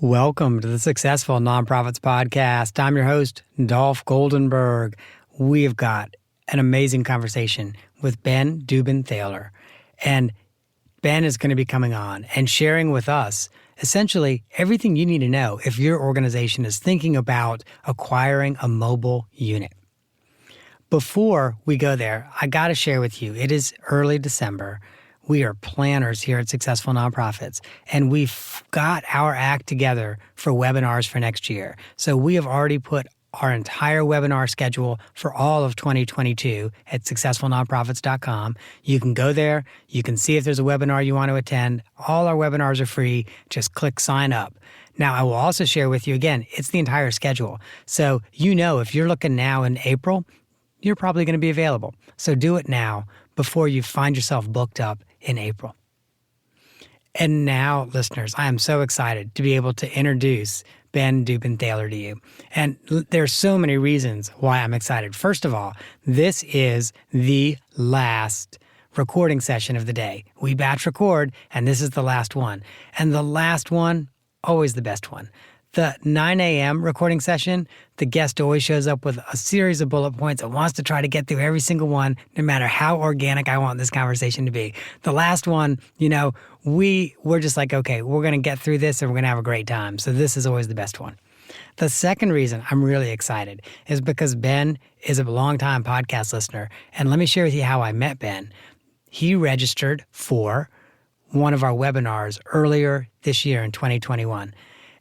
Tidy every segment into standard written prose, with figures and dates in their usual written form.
Welcome to the Successful Nonprofits Podcast. I'm your host, Dolph Goldenberg. We've got an amazing conversation with Ben Dubin-Thaler. And Ben is going to be coming on and sharing with us essentially everything you need to know if your organization is thinking about acquiring a mobile unit. Before we go there, I got to share with you, it is early December. We are planners here at Successful Nonprofits, and we've got our act together for webinars for next year. So we have already put our entire webinar schedule for all of 2022 at successfulnonprofits.com. You can go there. You can see if there's a webinar you want to attend. All our webinars are free. Just click sign up. Now, I will also share with you, again, it's the entire schedule. So if you're looking now in April, you're probably going to be available. So do it now before you find yourself booked up in April. And now, listeners, I am so excited to be able to introduce Ben Dubin-Thaler to you. And there's so many reasons why I'm excited. First of all, this is the last recording session of the day. We batch record, and this is the last one. And the last one, always the best one. The 9 a.m. recording session, the guest always shows up with a series of bullet points and wants to try to get through every single one, no matter how organic I want this conversation to be. The last one, we're just like, okay, we're going to get through this and we're going to have a great time. So this is always the best one. The second reason I'm really excited is because Ben is a longtime podcast listener. And let me share with you how I met Ben. He registered for one of our webinars earlier this year in 2021.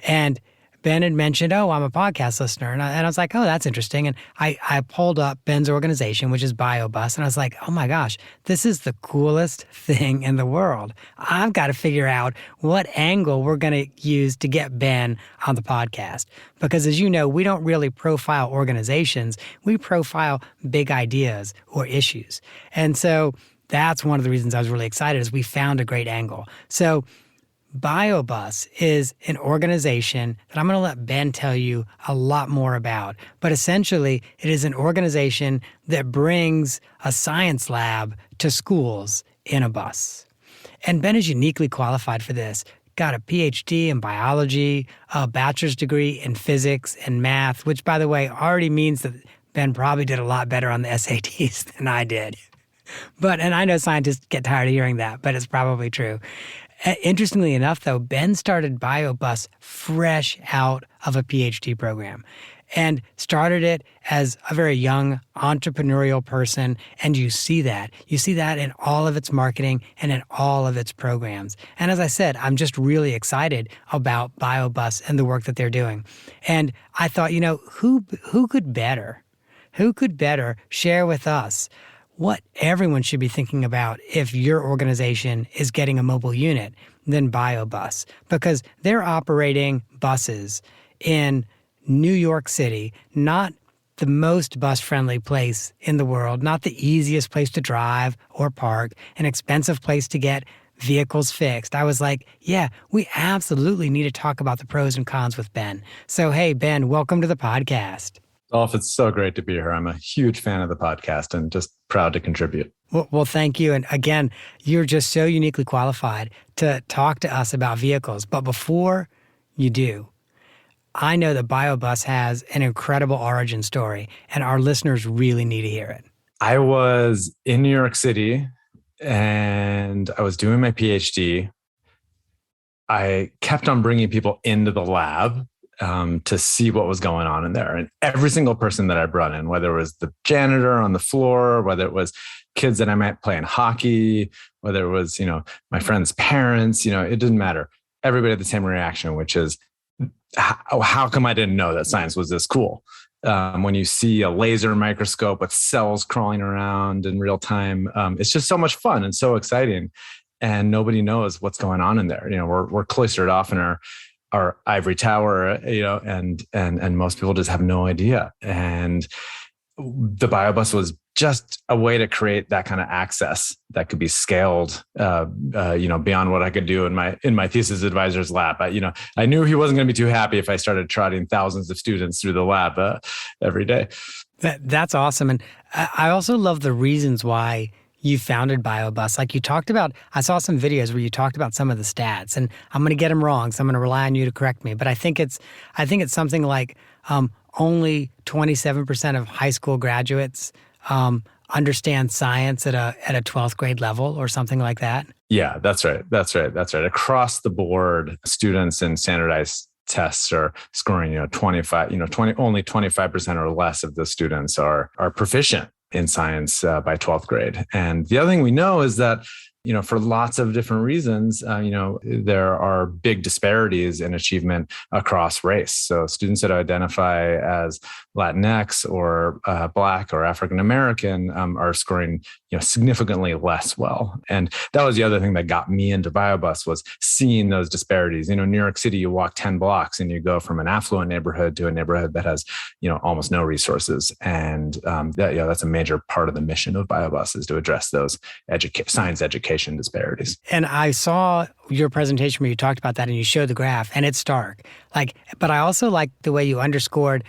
And Ben had mentioned, I'm a podcast listener. And I was like, that's interesting. And I pulled up Ben's organization, which is BioBus. And I was like, oh my gosh, this is the coolest thing in the world. I've got to figure out what angle we're going to use to get Ben on the podcast. Because as you know, we don't really profile organizations. We profile big ideas or issues. And so that's one of the reasons I was really excited is we found a great angle. So BioBus is an organization that I'm going to let Ben tell you a lot more about. But essentially, it is an organization that brings a science lab to schools in a bus. And Ben is uniquely qualified for this. Got a PhD in biology, a bachelor's degree in physics and math, which, by the way, already means that Ben probably did a lot better on the SATs than I did. And I know scientists get tired of hearing that, but it's probably true. Interestingly enough, though, Ben started BioBus fresh out of a PhD program and started it as a very young entrepreneurial person. And you see that. You see that in all of its marketing and in all of its programs. And as I said, I'm just really excited about BioBus and the work that they're doing. And I thought, who could better share with us what everyone should be thinking about if your organization is getting a mobile unit than BioBus, because they're operating buses in New York City, not the most bus-friendly place in the world, not the easiest place to drive or park, an expensive place to get vehicles fixed. I was like, we absolutely need to talk about the pros and cons with Ben. So, hey, Ben, welcome to the podcast. Dolph, it's so great to be here. I'm a huge fan of the podcast and just proud to contribute. Well, thank you. And again, you're just so uniquely qualified to talk to us about vehicles. But before you do, I know that BioBus has an incredible origin story, and our listeners really need to hear it. I was in New York City, and I was doing my PhD. I kept on bringing people into the lab to see what was going on in there. And every single person that I brought in, whether it was the janitor on the floor, whether it was kids that I might play in hockey, whether it was, my friend's parents, it didn't matter. Everybody had the same reaction, which is, how come I didn't know that science was this cool? When you see a laser microscope with cells crawling around in real time, it's just so much fun and so exciting. And nobody knows what's going on in there. We're cloistered off in our ivory tower, and most people just have no idea. And the BioBus was just a way to create that kind of access that could be scaled, beyond what I could do in my thesis advisor's lab. I knew he wasn't going to be too happy if I started trotting thousands of students through the lab every day. That's awesome. And I also love the reasons why you founded BioBus. Like you talked about, I saw some videos where you talked about some of the stats, and I'm going to get them wrong, so I'm going to rely on you to correct me. But I think it's something like only 27% of high school graduates understand science at a 12th grade level or something like that. Yeah, that's right. Across the board, students in standardized tests are scoring, 25, only 25% or less of the students are proficient in science by 12th grade. And the other thing we know is that, for lots of different reasons, there are big disparities in achievement across race. So students that identify as Latinx or Black or African American are scoring, significantly less well. And that was the other thing that got me into BioBus, was seeing those disparities. New York City, you walk 10 blocks and you go from an affluent neighborhood to a neighborhood that has, almost no resources. And that's a major part of the mission of BioBus, is to address those science education disparities. And I saw your presentation where you talked about that and you showed the graph, and it's stark. But I also like the way you underscored,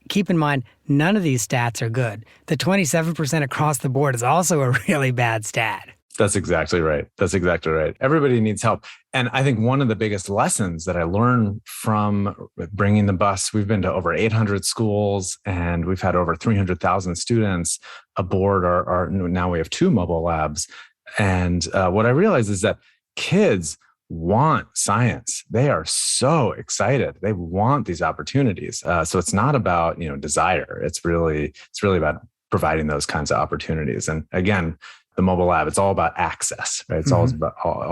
keep in mind, none of these stats are good. The 27% across the board is also a really bad stat. That's exactly right. Everybody needs help. And I think one of the biggest lessons that I learned from bringing the bus, we've been to over 800 schools and we've had over 300,000 students aboard now we have 2 mobile labs. And what I realized is that kids want science. They are so excited. They want these opportunities. So it's not about, desire. It's really about providing those kinds of opportunities. And again, the mobile lab, it's all about access, right? It's all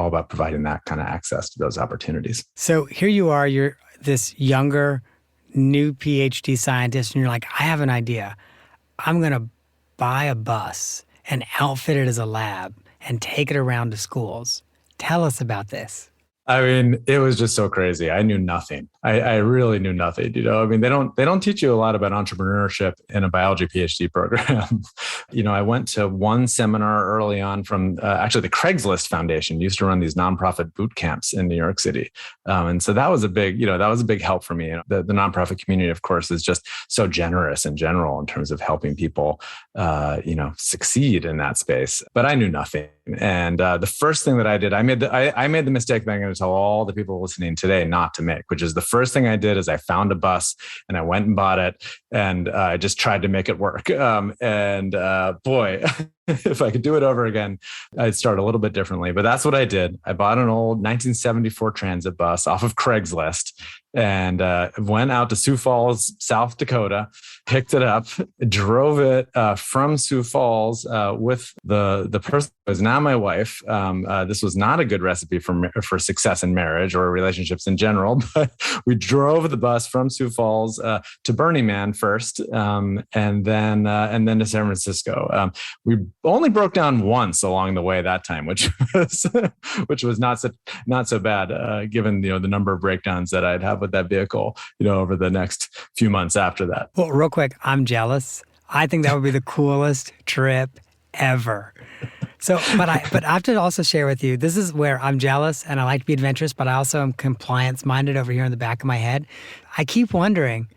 about providing that kind of access to those opportunities. So here you are, you're this younger, new PhD scientist, and you're like, I have an idea. I'm going to buy a bus and outfit it as a lab and take it around to schools. Tell us about this. I mean, it was just so crazy. I knew nothing. I really knew nothing. They don't teach you a lot about entrepreneurship in a biology PhD program. I went to one seminar early on from actually the Craigslist Foundation used to run these nonprofit boot camps in New York City, and so that was a big, help for me. The nonprofit community, of course, is just so generous in general in terms of helping people, succeed in that space. But I knew nothing, and the first thing that I did, I made the mistake that I'm going to tell all the people listening today not to make, which is the first thing I did is I found a bus and I went and bought it and I just tried to make it work. Boy, if I could do it over again, I'd start a little bit differently. But that's what I did. I bought an old 1974 transit bus off of Craigslist and went out to Sioux Falls, South Dakota, picked it up, drove it from Sioux Falls with the person who is now my wife. This was not a good recipe for success in marriage or relationships in general, but we drove the bus from Sioux Falls to Burning Man first, and then to San Francisco. We only broke down once along the way that time, which was not so bad given the number of breakdowns that I'd have with that vehicle over the next few months after that. Well, real quick, I'm jealous. I think that would be the coolest trip ever. So, but I have to also share with you, this is where I'm jealous and I like to be adventurous, but I also am compliance minded over here in the back of my head. I keep wondering,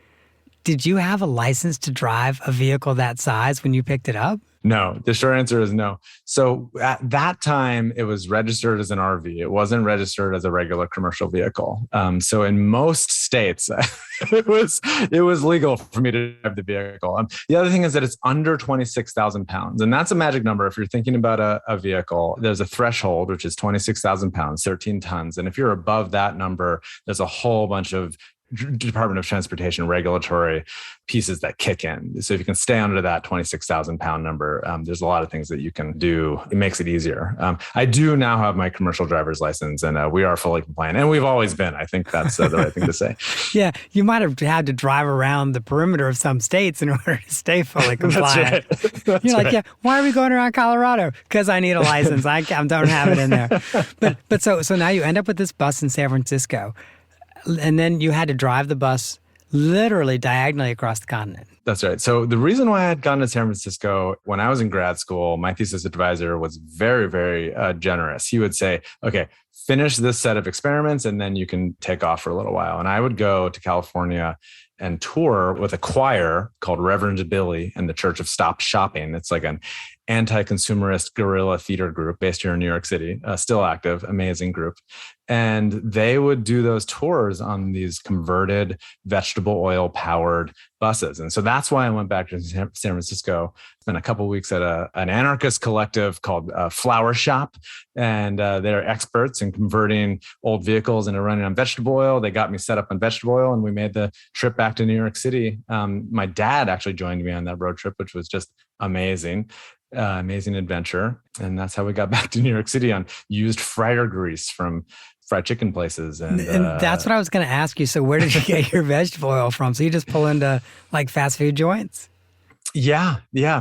did you have a license to drive a vehicle that size when you picked it up? No, the short answer is no. So at that time, it was registered as an RV. It wasn't registered as a regular commercial vehicle. So in most states, it was legal for me to drive the vehicle. The other thing is that it's under 26,000 pounds. And that's a magic number. If you're thinking about a vehicle, there's a threshold, which is 26,000 pounds, 13 tons. And if you're above that number, there's a whole bunch of Department of Transportation regulatory pieces that kick in. So if you can stay under that 26,000 pound number, there's a lot of things that you can do. It makes it easier. I do now have my commercial driver's license and we are fully compliant, and we've always been. I think that's the right thing to say. Yeah. You might have had to drive around the perimeter of some states in order to stay fully compliant. That's right. You're like, yeah, why are we going around Colorado? Because I need a license. I don't have it in there. But so now you end up with this bus in San Francisco. And then you had to drive the bus literally diagonally across the continent. That's right. So the reason why I had gone to San Francisco when I was in grad school, my thesis advisor was very, very generous. He would say, okay, finish this set of experiments and then you can take off for a little while. And I would go to California and tour with a choir called Reverend Billy and the Church of Stop Shopping. It's like an anti-consumerist guerrilla theater group based here in New York City, still active, amazing group. And they would do those tours on these converted vegetable oil powered buses. And so that's why I went back to San Francisco, spent a couple of weeks at an anarchist collective called Flower Shop. And they're experts in converting old vehicles into running on vegetable oil. They got me set up on vegetable oil and we made the trip back to New York City. My dad actually joined me on that road trip, which was just amazing. Amazing adventure. And that's how we got back to New York City on used fryer grease from fried chicken places. And that's what I was going to ask you. So where did you get your vegetable oil from? So you just pull into like fast food joints? Yeah,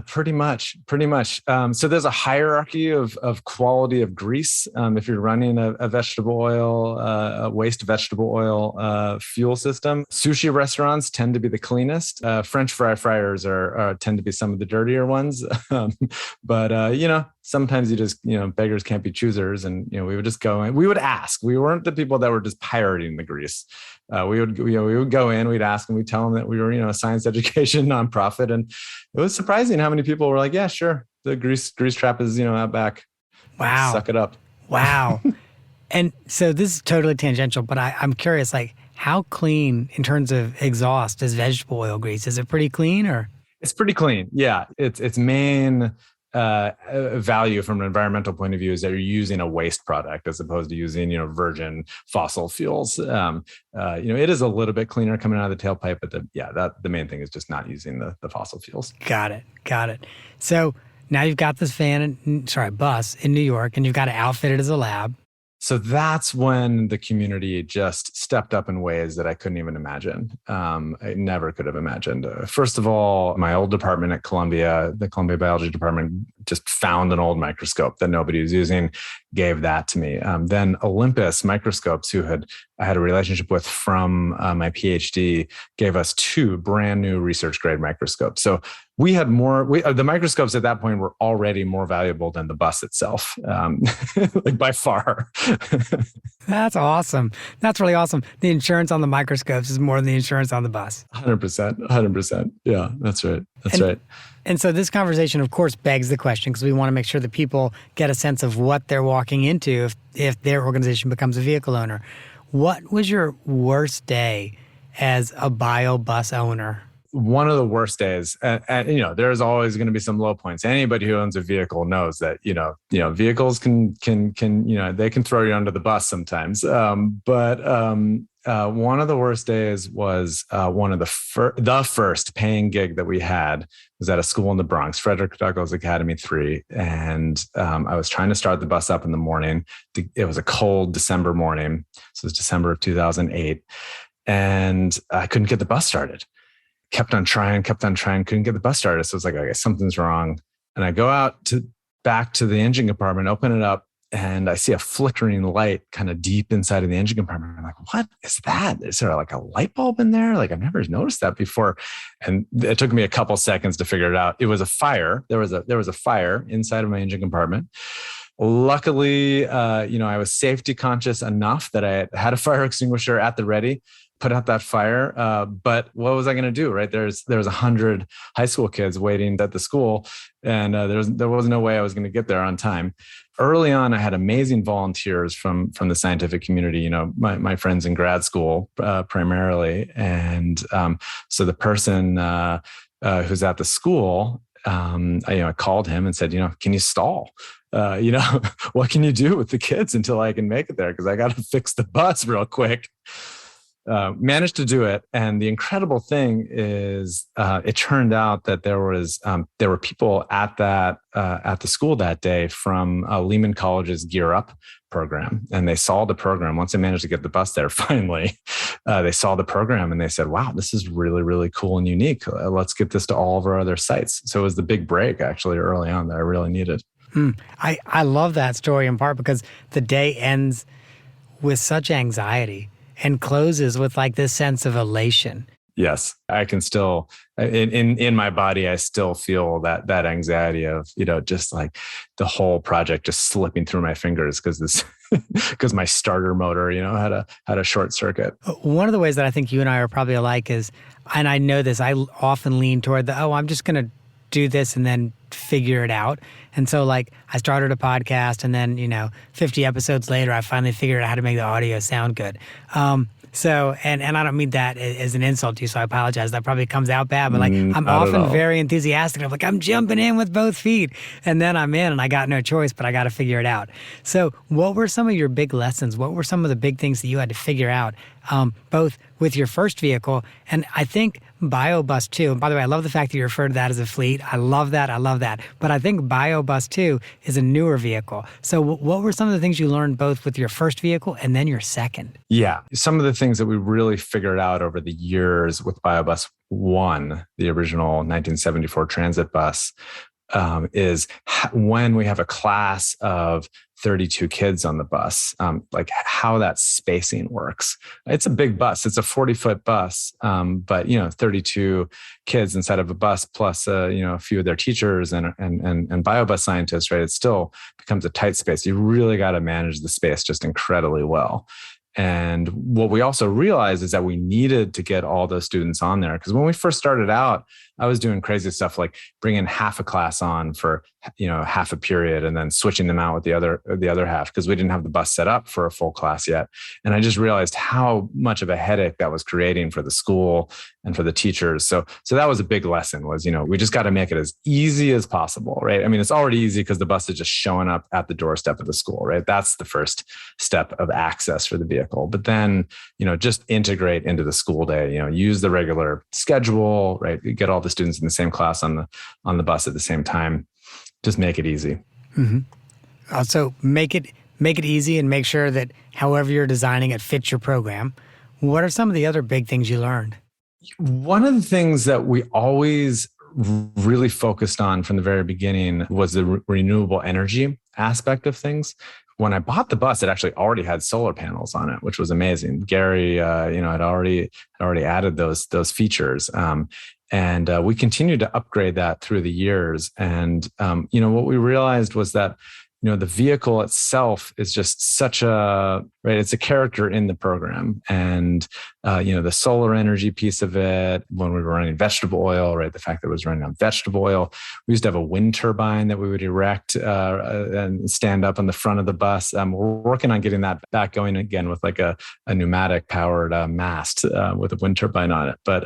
pretty much. So there's a hierarchy of quality of grease. If you're running a vegetable oil, a waste vegetable oil fuel system, sushi restaurants tend to be the cleanest. French fryers tend to be some of the dirtier ones. But sometimes you just, beggars can't be choosers. And, we would just go in, we would ask. We weren't the people that were just pirating the grease. We would go in, we'd ask, and we'd tell them that we were, a science education nonprofit. And it was surprising how many people were like, yeah, sure. The grease trap is, out back. Wow. Suck it up. Wow. And so this is totally tangential, but I'm curious, like how clean in terms of exhaust is vegetable oil grease? Is it pretty clean or? It's pretty clean. Yeah. Its main value from an environmental point of view is that you're using a waste product as opposed to using, virgin fossil fuels. It is a little bit cleaner coming out of the tailpipe, but the main thing is just not using the fossil fuels. Got it. So now you've got this bus in New York, and you've got to outfit it as a lab. So that's when the community just stepped up in ways that I couldn't even imagine. I never could have imagined. First of all, my old department at Columbia, the Columbia Biology Department, just found an old microscope that nobody was using, gave that to me. Then Olympus Microscopes, I had a relationship with from my PhD, gave us 2 brand new research grade microscopes. So we had the microscopes at that point were already more valuable than the bus itself, like by far. That's awesome. That's really awesome. The insurance on the microscopes is more than the insurance on the bus. 100%. Yeah, that's right. Right. And so this conversation, of course, begs the question, because we want to make sure that people get a sense of what they're walking into if their organization becomes a vehicle owner. What was your worst day as a bio bus owner? One of the worst days, and there's always going to be some low points. Anybody who owns a vehicle knows that vehicles can they can throw you under the bus sometimes. But one of the worst days was one of the first paying gig that we had was at a school in the Bronx, Frederick Douglass Academy 3, and I was trying to start the bus up in the morning. It was a cold December morning, so it was December of 2008, and I couldn't get the bus started. Kept on trying, couldn't get the bus started. So it's like, okay, something's wrong. And I go back to the engine compartment, open it up, and I see a flickering light kind of deep inside of the engine compartment. I'm like, what is that? Is there like a light bulb in there? Like I've never noticed that before. And it took me a couple seconds to figure it out. It was a fire. There was a fire inside of my engine compartment. Luckily, I was safety conscious enough that I had a fire extinguisher at the ready, put out that fire. But what was I going to do, right? There was 100 high school kids waiting at the school, and there was no way I was going to get there on time. Early on, I had amazing volunteers from the scientific community, my friends in grad school primarily. And so the person who's at the school, I called him and said, can you stall? What can you do with the kids until I can make it there? Because I got to fix the bus real quick. Managed to do it. And the incredible thing is it turned out that there were people at the school that day from Lehman College's Gear Up program. And they saw the program. Once I managed to get the bus there, finally, they saw the program and they said, wow, this is really, really cool and unique. Let's get this to all of our other sites. So it was the big break actually early on that I really needed. I love that story in part because the day ends with such anxiety and closes with like this sense of elation. Yes, I can still in my body. I still feel that anxiety of just like the whole project just slipping through my fingers because my starter motor had a short circuit. One of the ways that I think you and I are probably alike is, and I know this, I often lean toward I'm just going to do this and then figure it out. And so like I started a podcast and then 50 episodes later, I finally figured out how to make the audio sound good. So, and I don't mean that as an insult to you, so I apologize. That probably comes out bad, but like I'm often very enthusiastic. I'm like, I'm jumping in with both feet. And then I'm in and I got no choice, but I got to figure it out. So what were some of your big lessons? What were some of the big things that you had to figure out, both with your first vehicle and I think BioBus 2? And by the way, I love the fact that you refer to that as a fleet. I love that. But I think BioBus 2 is a newer vehicle. So what were some of the things you learned both with your first vehicle and then your second? Yeah. Some of the things that we really figured out over the years with BioBus 1, the original 1974 transit bus, is when we have a class of 32 kids on the bus, like how that spacing works. It's a big bus. It's a 40-foot bus, but 32 kids inside of a bus plus a few of their teachers and biobus scientists, right? It still becomes a tight space. You really got to manage the space just incredibly well. And what we also realized is that we needed to get all those students on there, because when we first started out, I was doing crazy stuff like bringing half a class on for half a period and then switching them out with the other half, because we didn't have the bus set up for a full class yet. And I just realized how much of a headache that was creating for the school and for the teachers. So that was a big lesson, was we just got to make it as easy as possible, right? I mean, it's already easy because the bus is just showing up at the doorstep of the school, right? That's the first step of access for the vehicle. But then just integrate into the school day. Use the regular schedule, right? Get all the students in the same class on the bus at the same time. Just make it easy. Mm-hmm. Also, make it easy and make sure that however you're designing it fits your program. What are some of the other big things you learned? One of the things that we always really focused on from the very beginning was the renewable energy aspect of things. When I bought the bus, it actually already had solar panels on it, which was amazing. Gary, had already added those features. And we continued to upgrade that through the years. And, what we realized was that, the vehicle itself is just such it's a character in the program. And, the solar energy piece of it, when we were running vegetable oil, right? The fact that it was running on vegetable oil, we used to have a wind turbine that we would erect and stand up on the front of the bus. We're working on getting that back going again with like a pneumatic powered mast with a wind turbine on it. But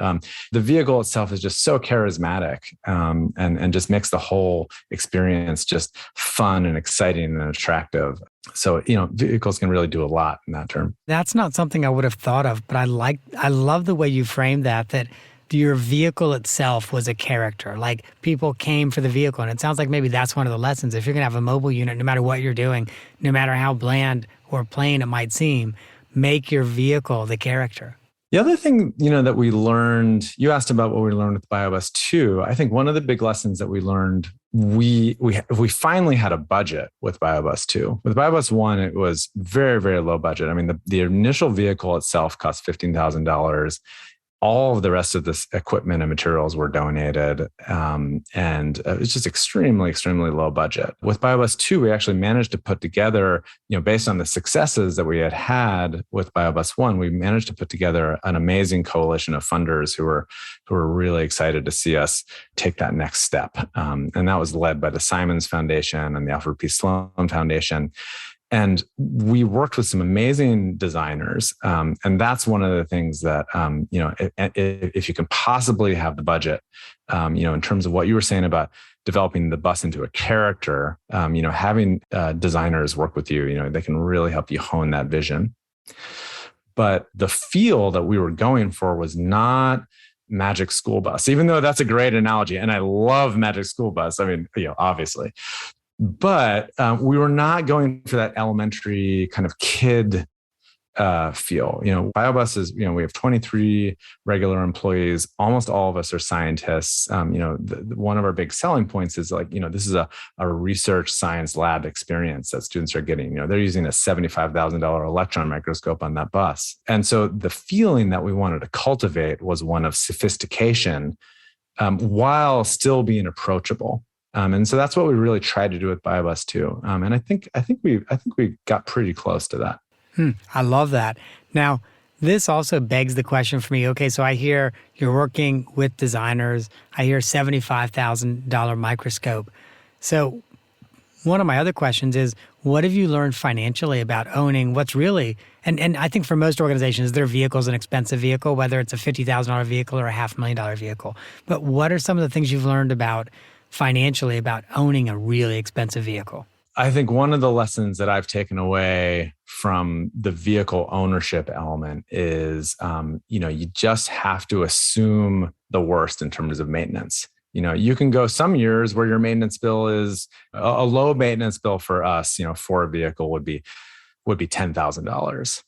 the vehicle itself is just so charismatic and just makes the whole experience just fun and exciting and attractive. So, vehicles can really do a lot in that term. That's not something I would have thought of, but I love the way you framed that your vehicle itself was a character. Like people came for the vehicle. And it sounds like maybe that's one of the lessons. If you're going to have a mobile unit, no matter what you're doing, no matter how bland or plain it might seem, make your vehicle the character. The other thing, that we learned, you asked about what we learned with BioBus 2. I think one of the big lessons that we learned, we finally had a budget with BioBus 2. With BioBus 1, it was very, very low budget. I mean, the initial vehicle itself cost $15,000. All of the rest of this equipment and materials were donated. And it's just extremely, extremely low budget. With BioBus 2, we actually managed to put together, based on the successes that we had with BioBus 1, we managed to put together an amazing coalition of funders who were really excited to see us take that next step. And that was led by the Simons Foundation and the Alfred P. Sloan Foundation. And we worked with some amazing designers. And that's one of the things that, if you can possibly have the budget, in terms of what you were saying about developing the bus into a character, having designers work with you, they can really help you hone that vision. But the feel that we were going for was not Magic School Bus, even though that's a great analogy. And I love Magic School Bus. I mean, obviously. But we were not going for that elementary kind of kid feel. BioBus is, we have 23 regular employees. Almost all of us are scientists. One of our big selling points is like, this is a research science lab experience that students are getting. They're using a $75,000 electron microscope on that bus. And so the feeling that we wanted to cultivate was one of sophistication, while still being approachable. And so that's what we really tried to do with BioBus too. And I think we got pretty close to that. I love that. Now, this also begs the question for me. Okay, so I hear you're working with designers. I hear $75,000 microscope. So one of my other questions is, what have you learned financially about owning what's really, and I think for most organizations, their vehicle is an expensive vehicle, whether it's a $50,000 vehicle or a $500,000 vehicle. But what are some of the things you've learned about financially about owning a really expensive vehicle? I think one of the lessons that I've taken away from the vehicle ownership element is, you just have to assume the worst in terms of maintenance. You can go some years where your maintenance bill is a low maintenance bill for us, for a vehicle would be $10,000.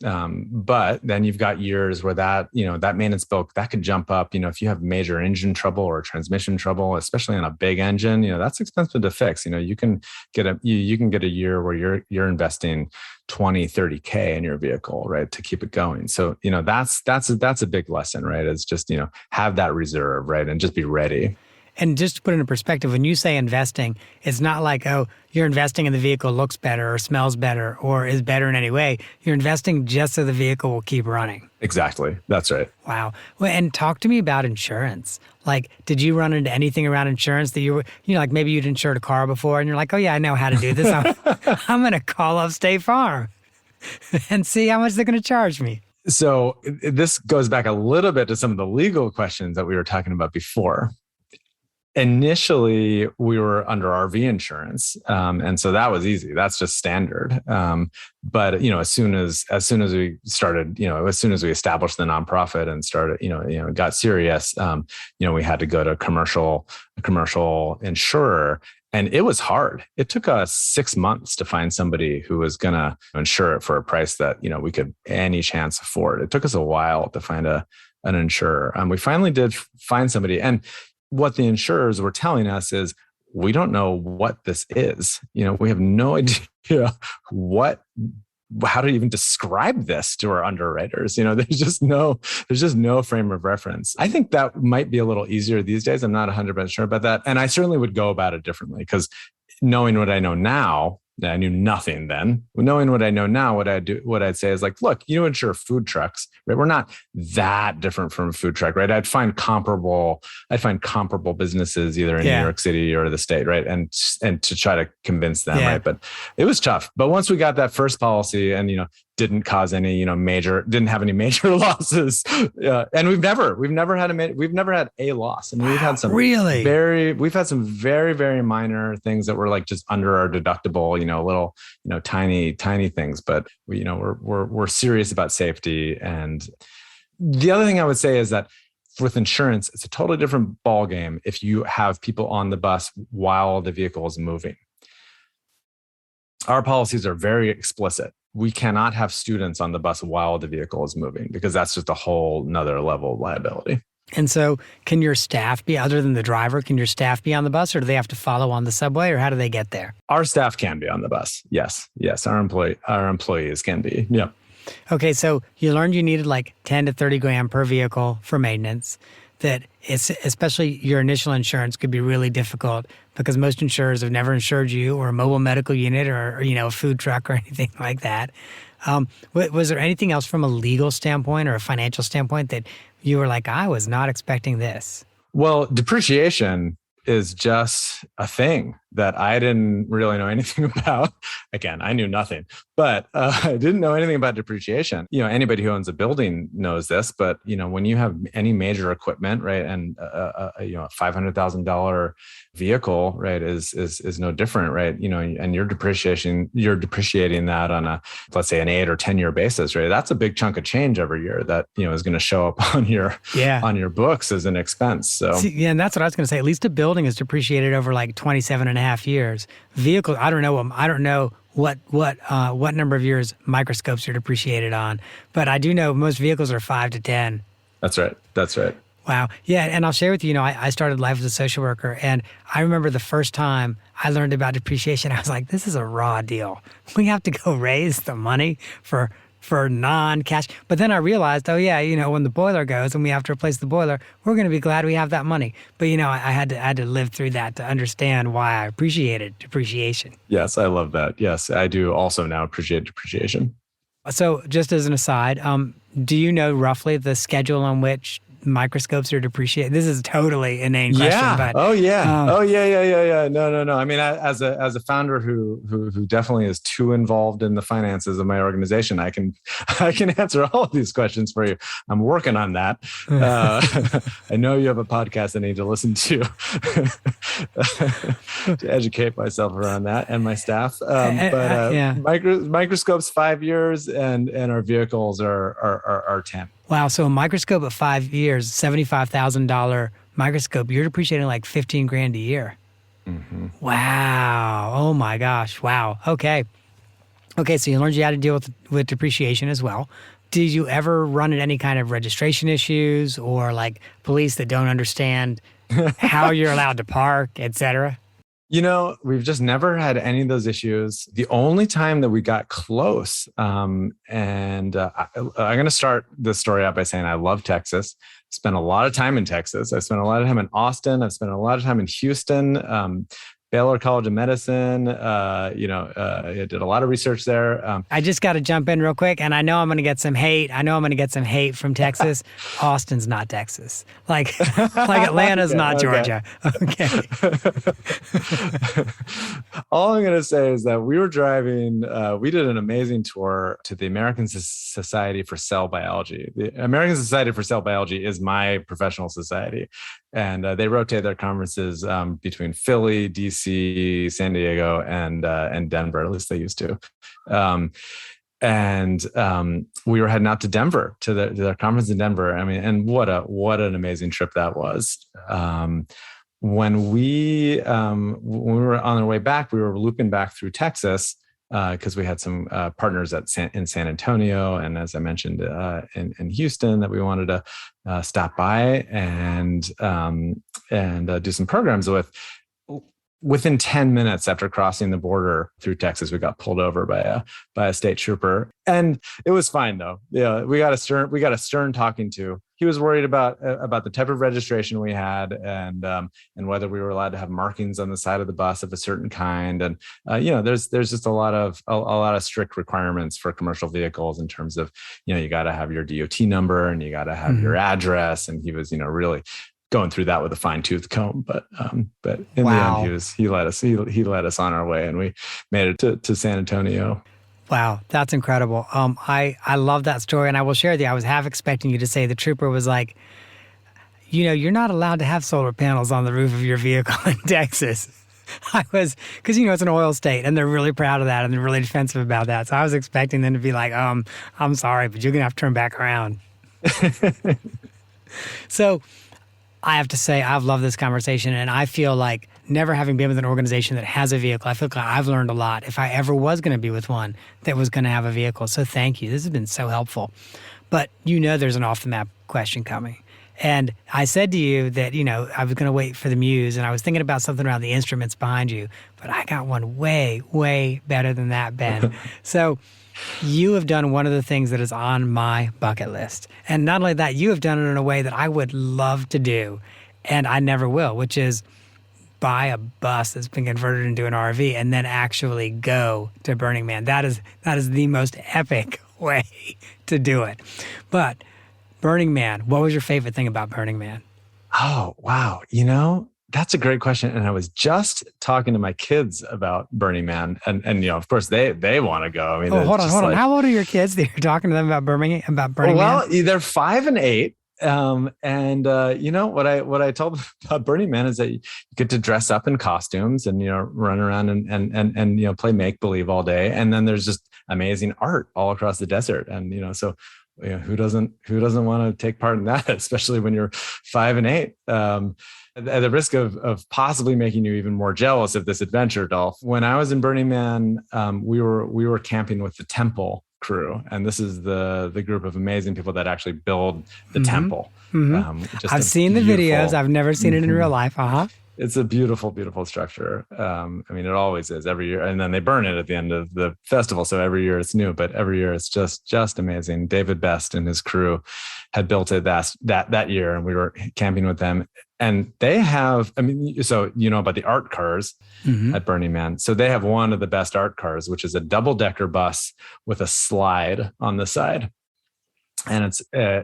But then you've got years where that maintenance bill, that could jump up, if you have major engine trouble or transmission trouble, especially on a big engine, that's expensive to fix. You can get a year where you're investing 20, 30K in your vehicle, right, to keep it going. So, that's a big lesson, right? It's just, have that reserve, right? And just be ready. And just to put it in perspective, when you say investing, it's not like, oh, you're investing in the vehicle looks better or smells better or is better in any way. You're investing just so the vehicle will keep running. Exactly. That's right. Wow. Well, and talk to me about insurance. Like, did you run into anything around insurance that you were, like maybe you'd insured a car before and you're like, oh yeah, I know how to do this. I'm going to call up State Farm and see how much they're going to charge me. So this goes back a little bit to some of the legal questions that we were talking about before. Initially, we were under RV insurance, and so that was easy. That's just standard. But as soon as we started, as soon as we established the nonprofit and started, got serious, we had to go to a commercial insurer, and it was hard. It took us 6 months to find somebody who was going to insure it for a price that we could any chance afford. It took us a while to find an insurer. We finally did find somebody, and what the insurers were telling us is, we don't know what this is. We have no idea how to even describe this to our underwriters. There's just no frame of reference. I think that might be a little easier these days. I'm not 100% sure about that. And I certainly would go about it differently, because knowing what I know now, I knew nothing then. Knowing what I know now, what I'd say is like, look, insure food trucks, right? We're not that different from a food truck, right? I'd find comparable businesses either in New York City or the state, right? And to try to convince them, right? But it was tough. But once we got that first policy and, didn't cause any, didn't have any major losses. And we've never had a loss. And we've had some we've had some very, very minor things that were like just under our deductible, little, tiny things, but we're serious about safety. And the other thing I would say is that with insurance, it's a totally different ball game if you have people on the bus while the vehicle is moving. Our policies are very explicit. We cannot have students on the bus while the vehicle is moving, because that's just a whole nother level of liability. And so can your staff be, other than the driver, can your staff be on the bus, or do they have to follow on the subway, or how do they get there? Our staff can be on the bus. Yes. Our employees can be. Yeah. Okay. So you learned you needed like 10 to 30 grand per vehicle for maintenance. That it's, especially your initial insurance, could be really difficult because most insurers have never insured you or a mobile medical unit or a food truck or anything like that. Was there anything else from a legal standpoint or a financial standpoint that you were like, I was not expecting this? Well, depreciation is just a thing that I didn't really know anything about. Again, I knew nothing, but I didn't know anything about depreciation. Anybody who owns a building knows this, but when you have any major equipment, right, and a $500,000 vehicle, right, is no different, right? And you're depreciating that on a, let's say, an 8 or 10 year basis, right? That's a big chunk of change every year that is going to show up on your books as an expense. So and that's what I was going to say. At least a building is depreciated over like 27 and a half years. Vehicles, I don't know what number of years microscopes are depreciated on, but I do know most vehicles are 5 to 10. That's right. That's right. Wow. Yeah. And I'll share with you, I started life as a social worker, and I remember the first time I learned about depreciation, I was like, this is a raw deal. We have to go raise the money for non-cash. But then I realized, oh yeah, when the boiler goes and we have to replace the boiler, we're going to be glad we have that money. But I had to live through that to understand why I appreciated depreciation. Yes, I love that. Yes, I do also now appreciate depreciation. So just as an aside, do you know roughly the schedule on which microscopes are depreciated? This is totally an inane question. Yeah. But, Yeah. No. I mean, as a founder who definitely is too involved in the finances of my organization, I can answer all of these questions for you. I'm working on that. I know you have a podcast I need to listen to to educate myself around that and my staff. Microscopes 5 years, and our vehicles are 10. Wow. So a microscope at 5 years, $75,000 microscope, you're depreciating like 15 grand a year. Mm-hmm. Wow. Oh my gosh. Wow. Okay. So you learned you had to deal with depreciation as well. Did you ever run into any kind of registration issues or like police that don't understand how you're allowed to park, et cetera? We've just never had any of those issues. The only time that we got close, I'm going to start this story out by saying I love Texas. Spent a lot of time in Texas. I spent a lot of time in Austin. I've spent a lot of time in Houston, Baylor College of Medicine. I did a lot of research there. I just got to jump in real quick, and I know I'm going to get some hate. From Texas. Austin's not Texas. Like Atlanta's not Georgia. Okay. All I'm going to say is that we were driving. We did an amazing tour to the American Society for Cell Biology. The American Society for Cell Biology is my professional society. And they rotate their conferences between Philly, DC, San Diego, and Denver. At least they used to. We were heading out to Denver to the conference in Denver. I mean, and what an amazing trip that was. When we were on our way back, we were looping back through Texas because we had some partners in San Antonio, and as I mentioned, in Houston that we wanted to stop by and do some programs with. Within 10 minutes after crossing the border through Texas, we got pulled over by a state trooper, and it was fine though. Yeah, we got a stern talking to. He was worried about the type of registration we had and whether we were allowed to have markings on the side of the bus of a certain kind. And there's just a lot of strict requirements for commercial vehicles in terms of you got to have your DOT number and you got to have your address. And he was really going through that with a fine tooth comb, but in the end, he let us on our way, and we made it to San Antonio. Wow, that's incredible. I love that story, and I will share with you. I was half expecting you to say the trooper was like, you're not allowed to have solar panels on the roof of your vehicle in Texas. I was, because it's an oil state, and they're really proud of that, and they're really defensive about that. So I was expecting them to be like, I'm sorry, but you're gonna have to turn back around. So I have to say, I've loved this conversation, and I feel like never having been with an organization that has a vehicle, I feel like I've learned a lot if I ever was going to be with one that was going to have a vehicle. So thank you. This has been so helpful. But there's an off-the-map question coming. And I said to you that, I was going to wait for the muse, and I was thinking about something around the instruments behind you, but I got one way, way better than that, Ben. So you have done one of the things that is on my bucket list. And not only that, you have done it in a way that I would love to do, and I never will, which is buy a bus that's been converted into an RV and then actually go to Burning Man. That is the most epic way to do it. But Burning Man, what was your favorite thing about Burning Man? Oh, wow. That's a great question. And I was just talking to my kids about Burning Man, and of course they want to go. I mean, hold on. How old are your kids that you're talking to them about Burning Man? Well, they're 5 and 8. What I told them about Burning Man is that you get to dress up in costumes and run around and play make believe all day, and then there's just amazing art all across the desert, and so who doesn't want to take part in that, especially when you're 5 and 8? At the risk of possibly making you even more jealous of this adventure, Dolph, when I was in Burning Man, we were camping with the temple crew, and this is the group of amazing people that actually build the temple. I've seen the videos. I've never seen it in real life. It's a beautiful, beautiful structure. It always is every year. And then they burn it at the end of the festival. So every year it's new, but every year it's just amazing. David Best and his crew had built it that year, and we were camping with them. And they have, so about the art cars at Burning Man. So they have one of the best art cars, which is a double-decker bus with a slide on the side. And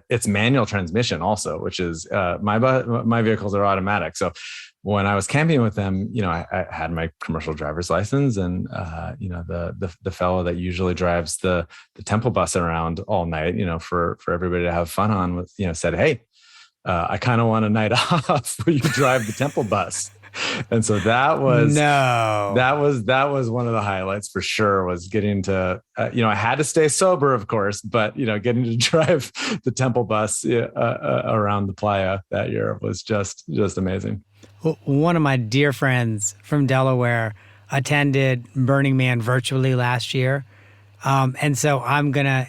it's manual transmission also, which is my vehicles are automatic. So when I was camping with them, I had my commercial driver's license, and the fellow that usually drives the temple bus around all night, for everybody to have fun on, said, "Hey, I kind of want a night off where you drive the temple bus." And so that was one of the highlights for sure, was getting to, I had to stay sober, of course, but, getting to drive the temple bus around the playa that year was just amazing. Well, one of my dear friends from Delaware attended Burning Man virtually last year. And so I'm going to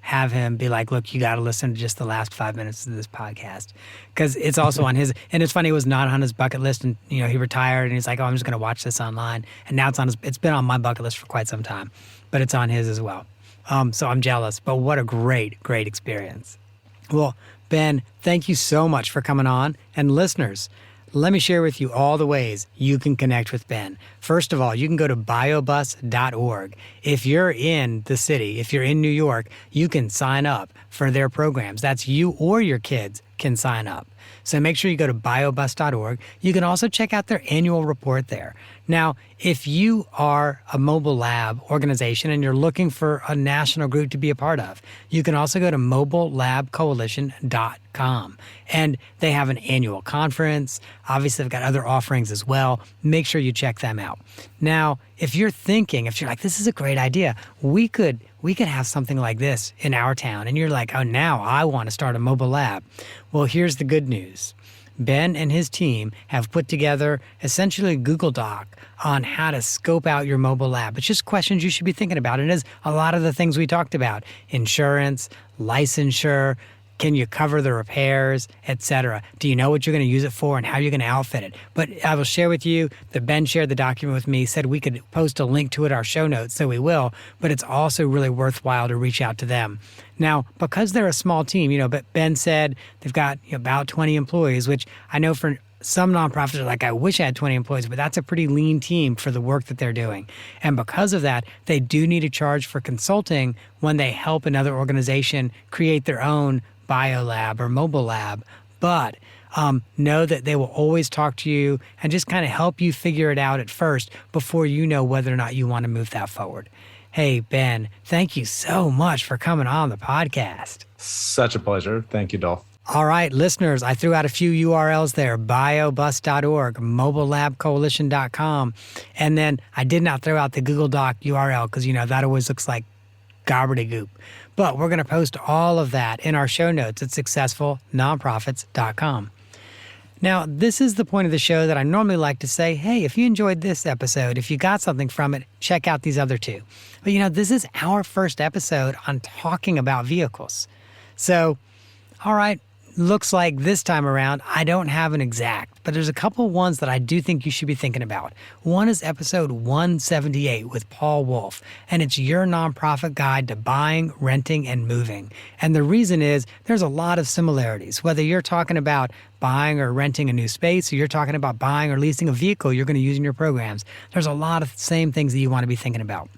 have him be like, look, you got to listen to just the last 5 minutes of this podcast, because it's also on his, and it's funny, it was not on his bucket list, and he retired, and he's like, oh, I'm just going to watch this online, and now it's been on my bucket list for quite some time, but it's on his as well. So I'm jealous, but what a great experience. Well, Ben, thank you so much for coming on, and listeners, let me share with you all the ways you can connect with Ben. First of all, you can go to biobus.org. If you're in the city, if you're in New York, you can sign up for their programs. That's you or your kids can sign up. So make sure you go to biobus.org. You can also check out their annual report there. Now, if you are a mobile lab organization and you're looking for a national group to be a part of, you can also go to mobilelabcoalition.com. And they have an annual conference. Obviously, they've got other offerings as well. Make sure you check them out. Now, if you're like, this is a great idea, we could have something like this in our town, and you're like, oh, now I want to start a mobile lab. Well, here's the good news. Ben and his team have put together essentially a Google Doc on how to scope out your mobile lab. It's just questions you should be thinking about. It is a lot of the things we talked about: insurance, licensure, can you cover the repairs, etc. Do you know what you're going to use it for and how you're going to outfit it? But I will share with you that Ben shared the document with me, said we could post a link to it in our show notes, so we will, but it's also really worthwhile to reach out to them. Now, because they're a small team, but Ben said they've got about 20 employees, which I know for some nonprofits are like, I wish I had 20 employees, but that's a pretty lean team for the work that they're doing. And because of that, they do need to charge for consulting when they help another organization create their own biolab or mobile lab. But know that they will always talk to you and just kind of help you figure it out at first before you know whether or not you want to move that forward. Hey, Ben, thank you so much for coming on the podcast. Such a pleasure. Thank you, Dolph. All right, listeners, I threw out a few URLs there: biobus.org, mobilelabcoalition.com, and then I did not throw out the Google Doc URL because, that always looks like gobbledygook. But we're going to post all of that in our show notes at successfulnonprofits.com. Now, this is the point of the show that I normally like to say, hey, if you enjoyed this episode, if you got something from it, check out these other two. But, this is our first episode on talking about vehicles. So, all right, looks like this time around, I don't have an exact, but there's a couple ones that I do think you should be thinking about. One is episode 178 with Paul Wolf, and it's your nonprofit guide to buying, renting, and moving. And the reason is there's a lot of similarities, whether you're talking about buying or renting a new space, or you're talking about buying or leasing a vehicle you're going to use in your programs. There's a lot of same things that you want to be thinking about.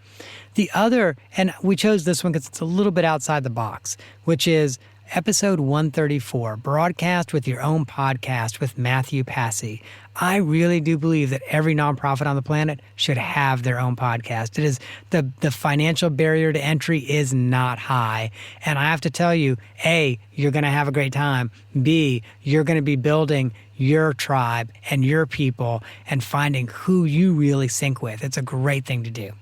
The other, and we chose this one because it's a little bit outside the box, which is episode 134, Broadcast with Your Own Podcast with Matthew Passy. I really do believe that every nonprofit on the planet should have their own podcast. It is the financial barrier to entry is not high. And I have to tell you, A, you're going to have a great time. B, you're going to be building your tribe and your people and finding who you really sync with. It's a great thing to do.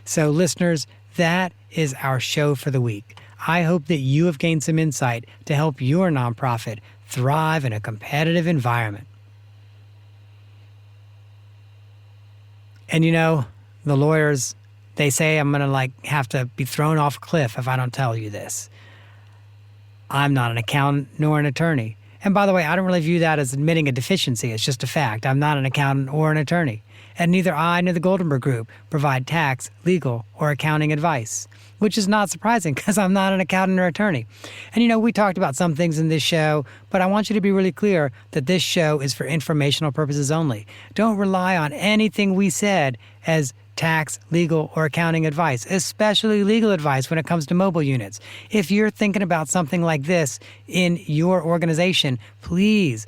So listeners, that is our show for the week. I hope that you have gained some insight to help your nonprofit thrive in a competitive environment. And the lawyers, they say I'm going to have to be thrown off a cliff if I don't tell you this. I'm not an accountant nor an attorney. And by the way, I don't really view that as admitting a deficiency. It's just a fact. I'm not an accountant or an attorney. And neither I nor the Goldenberg Group provide tax, legal, or accounting advice, which is not surprising because I'm not an accountant or attorney. And we talked about some things in this show, but I want you to be really clear that this show is for informational purposes only. Don't rely on anything we said as tax, legal, or accounting advice, especially legal advice when it comes to mobile units. If you're thinking about something like this in your organization, please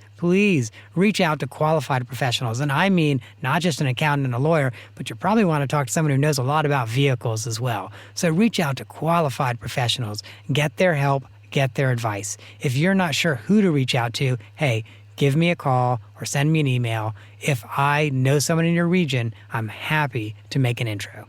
reach out to qualified professionals. And I mean not just an accountant and a lawyer, but you probably want to talk to someone who knows a lot about vehicles as well. So reach out to qualified professionals, get their help, get their advice. If you're not sure who to reach out to, hey, give me a call or send me an email. If I know someone in your region, I'm happy to make an intro.